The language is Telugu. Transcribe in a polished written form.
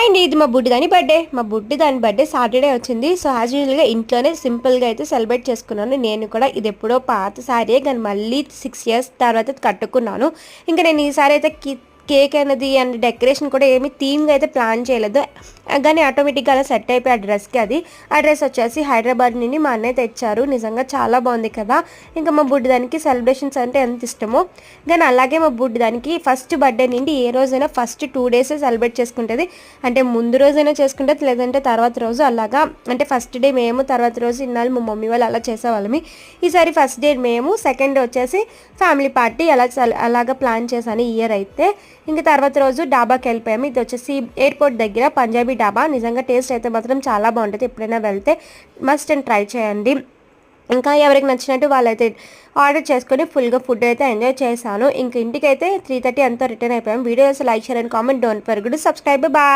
అండ్ ఇది మా బుడ్డి దాని బర్త్డే. మా బుడ్డి దాని బర్త్డే సాటర్డే వచ్చింది. సో యాజ్ యూజువల్గా ఇంట్లోనే సింపుల్గా అయితే సెలబ్రేట్ చేసుకున్నాను. నేను కూడా ఇది ఎప్పుడో పాత సారీ కానీ మళ్ళీ 6 years తర్వాత కట్టుకున్నాను. ఇంకా నేను ఈసారి అయితే కేక్ అనేది అండ్ డెకరేషన్ కూడా ఏమి థీమ్గా అయితే ప్లాన్ చేయలేదు, కానీ ఆటోమేటిక్గా అలా సెట్ అయిపోయి ఆ డ్రెస్కి. ఆ డ్రెస్ వచ్చేసి హైదరాబాద్ నుండి మా అన్నయ్య తెచ్చారు. నిజంగా చాలా బాగుంది కదా. ఇంకా మా బుడ్డి దానికి సెలబ్రేషన్స్ అంటే ఎంత ఇష్టమో, కానీ అలాగే మా బుడ్డి దానికి ఫస్ట్ బర్త్డే నుండి ఏ రోజైనా ఫస్ట్ 2 days సెలబ్రేట్ చేసుకుంటుంది. అంటే ముందు రోజైనా చేసుకుంటుంది, లేదంటే తర్వాత రోజు అలాగా. అంటే ఫస్ట్ డే మేము, తర్వాత రోజు ఇన్నాళ్ళు మా మమ్మీ వాళ్ళు అలా చేసేవాళ్ళమి. ఈసారి ఫస్ట్ డే మేము, సెకండ్ డే వచ్చేసి ఫ్యామిలీ పార్టీ అలాగా ప్లాన్ చేశాను ఈ ఇయర్ అయితే. ఇంకా తర్వాత రోజు డాబాకి వెళ్ళిపోయాము. ఇది వచ్చేసి ఎయిర్పోర్ట్ దగ్గర పంజాబీ డాబా. నిజంగా టేస్ట్ అయితే మాత్రం చాలా బాగుంటుంది. ఎప్పుడైనా వెళ్తే మస్ట్ అండ్ ట్రై చేయండి. ఇంకా ఎవరికి నచ్చినట్టు వాళ్ళైతే ఆర్డర్ చేసుకొని ఫుల్గా ఫుడ్ అయితే ఎంజాయ్ చేశాను. ఇంక ఇంటికి అయితే 3:30 అంతా రిటర్న్ అయిపోయాం. Videos like share and comment, don't forget to subscribe. Bye.